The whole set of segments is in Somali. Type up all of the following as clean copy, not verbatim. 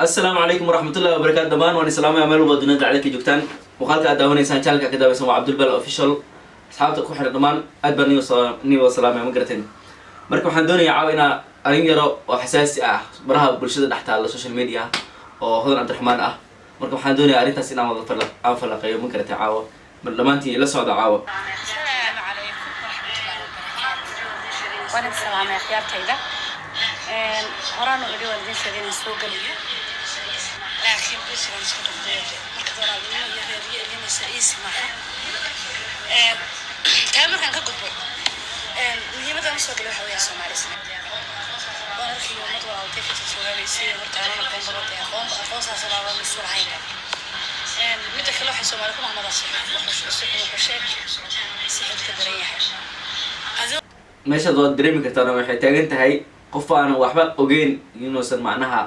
السلام عليكم ورحمة الله وبركاته دمان وأنا سلامي أمل وبدنا عليك جوكتان وقالك أداوني إنسان شالك كده بسمو عبد البل أوفيشال أصحابك كوحر دمان أدبر نيو سلامي مقرتين مركب حندوني عاوينا أرينجرو وحساسي برها بالشدة تحت على السوشيال ميديا وهذا عبد الرحمن مركب حندوني أرينتا سينا وظفر لك أنفر لقيا مقرتي عاوة من لمانتي لا سعودة عاوة. السلام عليكم ورحمة الله وبركاته. وأنا السلام يا خيار كيدا. هرانا اللي والدين سجين السوق اللي لكن بس أنا سكت بديت مركز ولا بينا يهري اللي مسائس معه. تامر كان كقطب. هي مثلا مسوق اللي حوالي سومالي سنة. وأنا في يوم مطلع وتيجي تسوي سي مرتانا مكان بروتي أقوم أقوس على سبعة من السور هينك. متى كل واحد سومالي كم عمره صحيح وحش وحشك صحيح كدريح. meeshaad waad dareemi kartaan waxay taagan tahay qof aan waxba ogeyn inuusan macnaha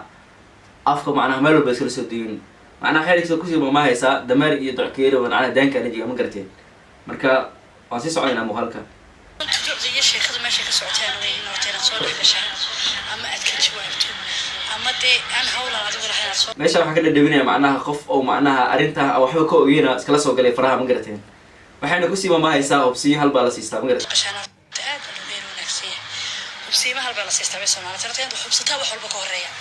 afka macnaha meel walba iskala soo diin macnaha xiriirkiisa ku sii ma haysaa dameer iyo dockeero macnaha daanka anajiga ma garateen marka waan sii soconaynaa muuqaalka تجربة شيء خذ ماشي كسرتين وين نورتين صور كشان أما أذكر شوية أما دي أنا هولا أقول الحين صور meesha waxaan ka dhadhawinaya macnaha qof oo macnaha arinta waxba ka ogeena iskala soo galay faraha ma garateen waxayna ku sii ma haysaa opsiyo hal baa la siistaa ma garateen عشان تأذى غير ونفسية وبسيمة هالبلا سيستوي سومالي ترى تين حبستها وحول بكورية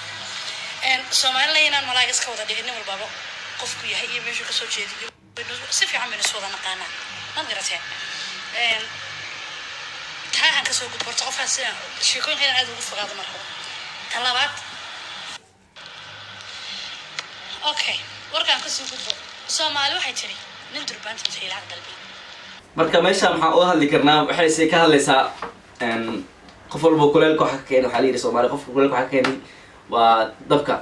إن سومالي لينا ملاقيس كودا دقني والبابا قفكوا يهي ماشي كسر شيء صفي عم نسوى نقانا ما قرتين إن تها كسر قد برتقفها سنة شيكون هنا عاد وقف هذا مرحبا هلا بعد أوكي وركان كسر قد سومالي واحد تري نندر بانت مثيل عقد البيت marka meesha maxaan u hadli karnaa waxay si ka hadlaysaa qof walba kuleelka waxa ka keenay waxa la yiri Soomaali qofka kuleelka waxa ka keenay waa dabka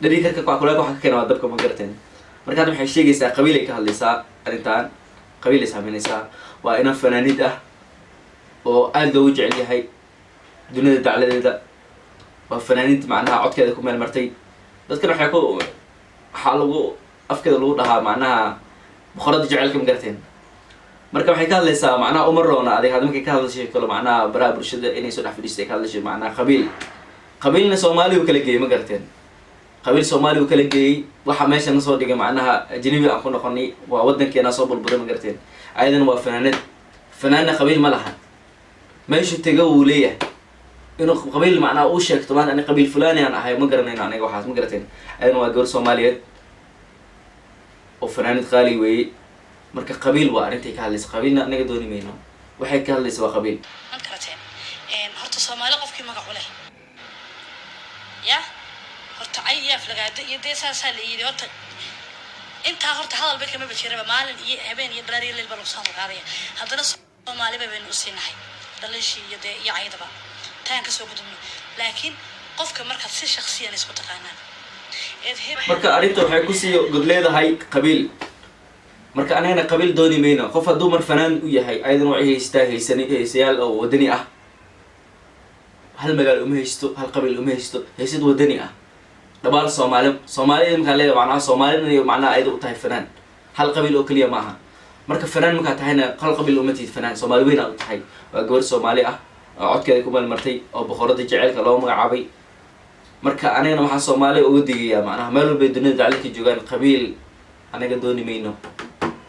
dhalikarka waxa kuleelka waxa ka keenay waa dabka ma garateen marka waxay sheegaysaa qabiilay ka hadlaysaa arintan qabiilay saameynaysaa waa ina fanaanid ah oo aad loogu jecel yahay dunida dacladeeda waa fanaanid macnaha codkeeda ku meel martay dadkan waxay ku waxa lagu afkeeda lagu dhahaa macnaha boqorada jecelka ma garateen marka waxay ka hadlaysaa macnaha umaroona adeeg hadda markay ka hadlashay kale macnaha baraha bulshada inay soo dhex fadhiistay ka hadlashay macnaha qabiilna Soomaali uu kala geeyay ma garteen qabiil Soomaali uu kala geeyay waxa meesha na soo dhigay macnaha ajnabi aan ku noqonay waa wadankeena soo bulburay ma garteen ayadan waa fanaanna qabiil ma laha meesha taga uu leeyahay inuu qabiil macnaha uu sheegto maan ani qabiil fulani aan ahay ma garanayno aniga waxaas ma garteen ayadan waa gabar Soomaaliyeed oo fanaanid qaali weeyay marka qabiil waa arintay ka hadlaysa qabiilna anaga dooni mayno waxay ka hadlaysaa waa qabiil man karateen horta Soomaali qofkii magac u leh ya horta ay yaaf lagaada iyo deesaasa la yiri horta inta horta hadal bay kama bajiraba maalin iyo habeen iyo dhalinyaro leelba lagu soo qaadaya haddana Soomaali bay u siinahay dhalishi iyo ayadaba taan ka soo gudubno laakiin qofka marka si shakhsiyan isku taqaanaan marka arinta waxay ku sii gudleedahay qabiil marka anagana qabiil dooni mayno qof hadduu mar fanaan u yahay ayadan waxay haystaa haysayaal oo wadani ah hal magaal uma haysto hal qabiil uma haysto haysad wadani ah dhabaal Soomaaliyeed marka leeyahay macnaha Soomaaliyeed iyo macnaha ayadu u tahay fanaan hal qabiil oo kaliya ma aha marka fanaan marka tahayna hal qabiil uma tiid fanaan Soomaali weyn aad tahay waa gabar Soomaali ah oo codkeeda ku meel martay oo boqorada jecelka loo magacaabay marka anagana waxa Soomaali ugu digayaa macnaha meel walba dunida dacalka joogan qabiil anaga dooni mayno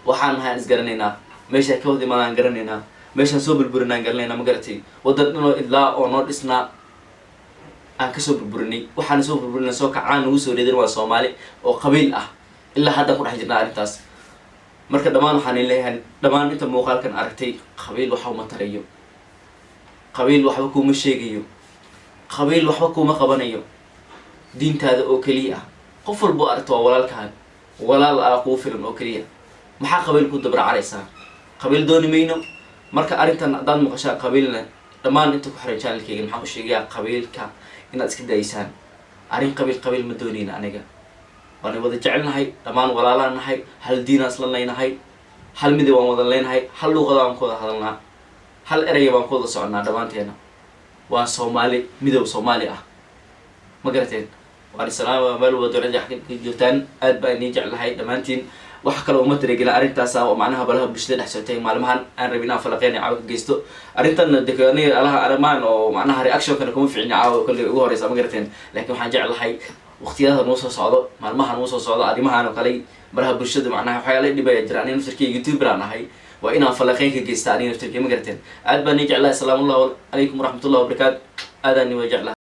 waxaan nahay isgaranaynaa meesha ka wadi maaan garanaynaa meeshaan soo burburinaan garanaynaa ma garatay wadan dhanoo ilaa oo noo dhisnaa aan ka soo burburinay waxaan soo burburinay soo kacaan ugu soo reedan waa Soomaali oo qabiil ah ilaa hadda ku dhex jirnaa arintaas marka dhamaan waxaan leeyahay dhamaan inta muuqaalkan aragtay qabiil waxa uma tarayo qabiil waxba kuma sheegayo qabiil waxba kuma qabanayo diintaada oo kaliya qof walba aragto waa walaalkaan walaal ah ku filan oo kaliya maxaa qabiil ku dabra calaysaa qabiil dooni mayno marka arintan hadaan maqashaa qabiilna dhamaan inta ku xiran channelkayga maxaan u sheegayaa qabiilka inaad iska daysaan arin qabiil ma doonayna aniga waan wada jecelnahay dhamaan walaalaan nahay hal diin isla leenahay hal midab waan wada leenahay hal luqad aan ku wada hadalnaa hal eray baan ku wada soconaa dhamaanteena waa Soomaali midab Soomaali ah ma garateen waan salaam meel wada ducada xaqi joogtaan aad baan idin jeclahay dhamaantiin waxa kale uma tareegina arintaas oo macnaha balaha bulshada dhex socotay maalmahan aan rabina falaqeen caawa ka geysto arintan deegaanada alaha aramaan oo macnaha reaction kana kuma fiicna caawa kulli ugu horeysa ma garateen laakiin waxaan jeclahay waqtiyada noo soo socdo maalmaha noo soo socdo arrimahan oo kale baraha bulshada macnaha waxyaalo dhibaya jiraan in naftirkeyga youtuber aan ahay waa inaan falanqeyn ka geystaa aniga naftirkeyga ma garateen aad baan ni jeclahay asalaamu calaykum waraxmatullahi wabarakaatu aadaan ni waa jeclahay